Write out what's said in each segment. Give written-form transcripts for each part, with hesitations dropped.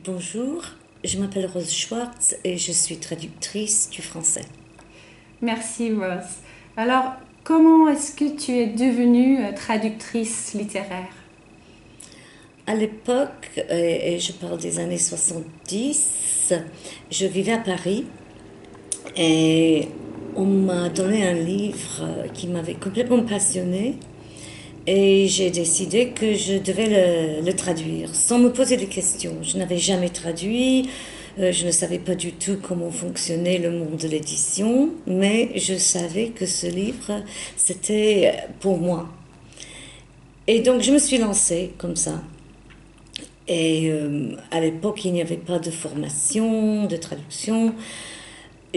Bonjour, je m'appelle Rose Schwartz et je suis traductrice du français. Merci Rose. Alors, comment est-ce que tu es devenue traductrice littéraire? À l'époque, et je parle des années 70, je vivais à Paris et on m'a donné un livre qui m'avait complètement passionnée et j'ai décidé que je devais le traduire sans me poser de questions. Je n'avais jamais traduit, je ne savais pas du tout comment fonctionnait le monde de l'édition, mais je savais que ce livre, c'était pour moi. Et donc je me suis lancée comme ça. Et à l'époque, il n'y avait pas de formation, de traduction.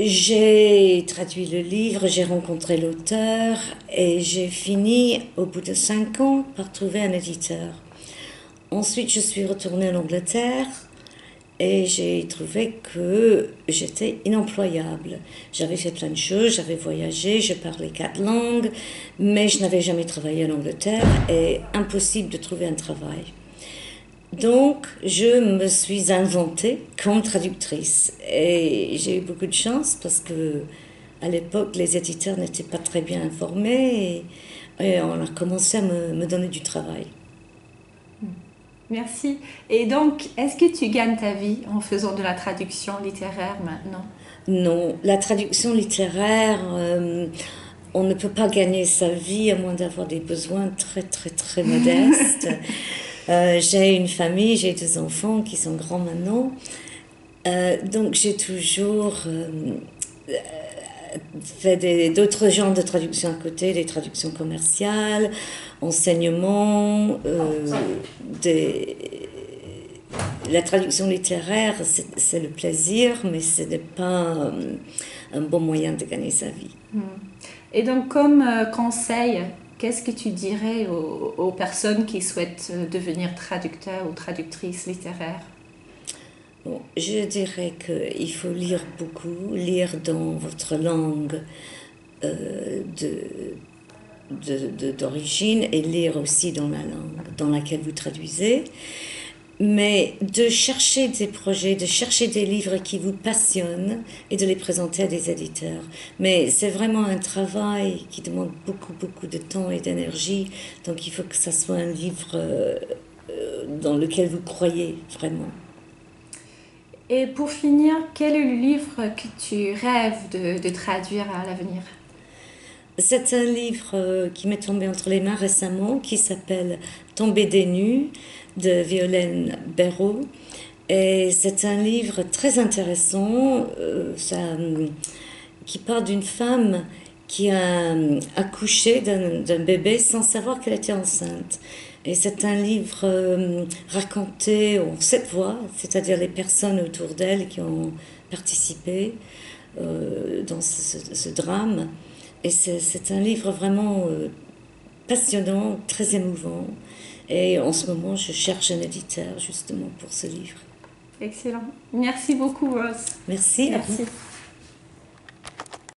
J'ai traduit le livre, j'ai rencontré l'auteur et j'ai fini, au bout de 5 ans, par trouver un éditeur. Ensuite, je suis retournée en Angleterre et j'ai trouvé que j'étais inemployable. J'avais fait plein de choses, j'avais voyagé, je parlais 4 langues, mais je n'avais jamais travaillé en Angleterre et impossible de trouver un travail. Donc, je me suis inventée comme traductrice. Et j'ai eu beaucoup de chance parce que, à l'époque, les éditeurs n'étaient pas très bien informés et on a commencé à me donner du travail. Merci. Et donc, est-ce que tu gagnes ta vie en faisant de la traduction littéraire maintenant? Non, la traduction littéraire, on ne peut pas gagner sa vie à moins d'avoir des besoins très, très, très modestes. J'ai une famille, j'ai 2 enfants qui sont grands maintenant. Donc j'ai toujours fait d'autres genres de traductions à côté, des traductions commerciales, enseignement, des, la traduction littéraire, c'est le plaisir, mais ce n'est pas un bon moyen de gagner sa vie. Et donc, comme conseil, qu'est-ce que tu dirais aux personnes qui souhaitent devenir traducteur ou traductrice littéraire? Bon, je dirais qu'il faut lire beaucoup, lire dans votre langue euh, d'origine et lire aussi dans la langue dans laquelle vous traduisez, mais de chercher des projets, de chercher des livres qui vous passionnent et de les présenter à des éditeurs. Mais c'est vraiment un travail qui demande beaucoup, beaucoup de temps et d'énergie, donc il faut que ça soit un livre dans lequel vous croyez vraiment. Et pour finir, quel est le livre que tu rêves de traduire à l'avenir? C'est un livre qui m'est tombé entre les mains récemment, qui s'appelle Tomber des nues de Violaine Béraud. Et c'est un livre très intéressant qui parle d'une femme qui a accouché d'un bébé sans savoir qu'elle était enceinte. Et c'est un livre raconté en 7 voix, c'est-à-dire les personnes autour d'elle qui ont participé dans ce drame. Et c'est un livre vraiment passionnant, très émouvant. Et en ce moment, je cherche un éditeur justement pour ce livre. Excellent. Merci beaucoup, Rose. Merci à vous. Merci.